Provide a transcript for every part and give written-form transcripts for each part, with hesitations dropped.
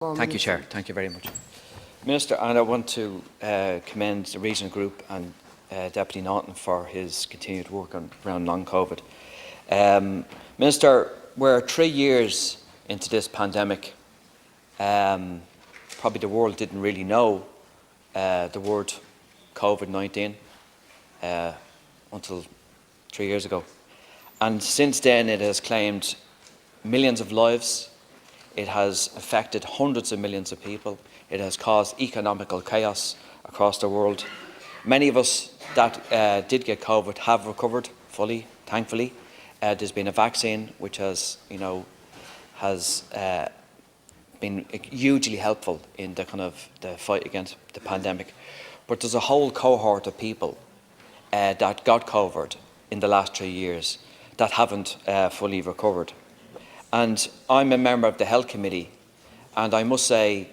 Thank you, Chair. Thank you very much. Minister, and I want to commend the regional group and Deputy Naughton for his continued work around long COVID. Minister, we're 3 years into this pandemic. Probably the world didn't really know the word COVID-19 until 3 years ago. And since then it has claimed millions of lives. It has affected hundreds of millions of people. It has caused economical chaos across the world. Many of us that did get COVID have recovered fully, thankfully. There's been a vaccine which has, been hugely helpful in the fight against the pandemic. But there's a whole cohort of people that got COVID in the last 3 years that haven't fully recovered. And I'm a member of the Health Committee, and I must say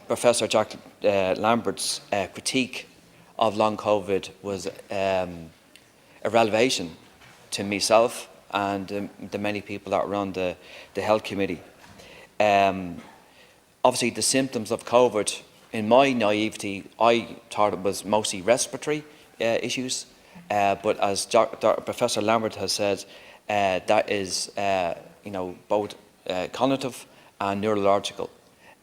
Professor Jack Lambert's critique of long COVID was a revelation to myself and the many people that were on the Health Committee. Obviously the symptoms of COVID, in my naivety, I thought it was mostly respiratory issues, but as Professor Lambert has said, that is both cognitive and neurological,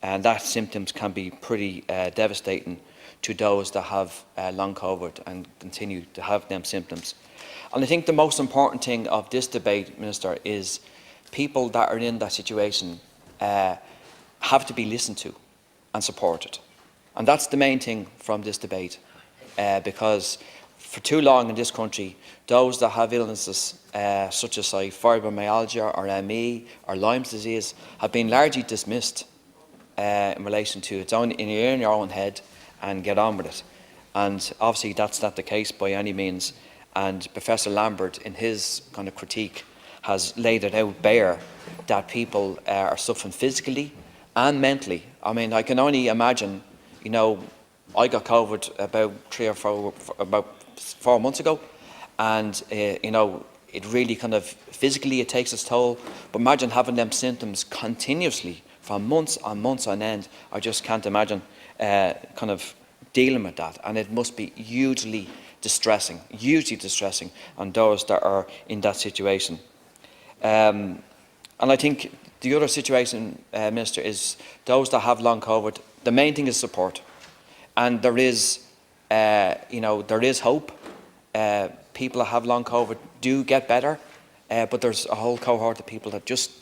and that symptoms can be pretty devastating to those that have long COVID and continue to have them symptoms. And I think the most important thing of this debate, Minister, is people that are in that situation have to be listened to and supported. And that's the main thing from this debate, because for too long in this country, those that have illnesses such as fibromyalgia or ME or Lyme's disease have been largely dismissed in relation to it's only in your own head and get on with it. And obviously that's not the case by any means. And Professor Lambert, in his critique, has laid it out bare that people are suffering physically and mentally. I mean, I can only imagine, I got COVID about 4 months ago, and it really physically it takes its toll. But imagine having them symptoms continuously for months on end. I just can't imagine dealing with that, and it must be hugely distressing on those that are in that situation. And I think the other situation, Minister, is those that have long COVID. The main thing is support, and there is hope. People that have long COVID do get better, but there's a whole cohort of people that just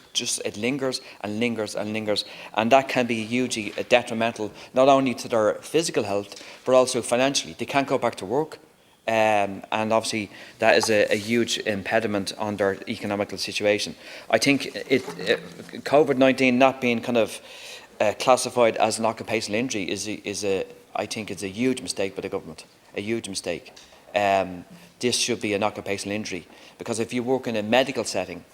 it lingers and lingers and lingers, and that can be hugely detrimental not only to their physical health but also financially. They can't go back to work, and obviously that is a huge impediment on their economical situation. I think COVID-19 not being classified as an occupational injury I think it's a huge mistake by the government, a huge mistake. This should be an occupational injury, because if you work in a medical setting,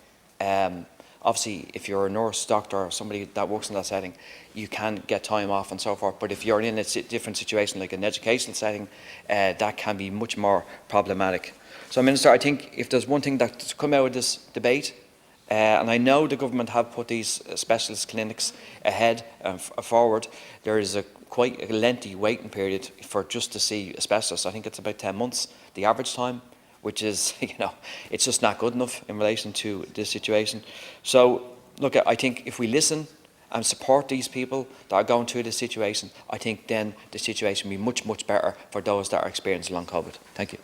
obviously if you're a nurse, doctor or somebody that works in that setting, you can get time off and so forth. But if you're in a different situation like an educational setting, that can be much more problematic. So Minister, I think if there's one thing that's come out of this debate, and I know the government have put these specialist clinics ahead forward, there is quite a lengthy waiting period for just to see a specialist. I think it's about 10 months, the average time, which is, it's just not good enough in relation to this situation. So, look, I think if we listen and support these people that are going through this situation, I think then the situation will be much, much better for those that are experiencing long COVID. Thank you.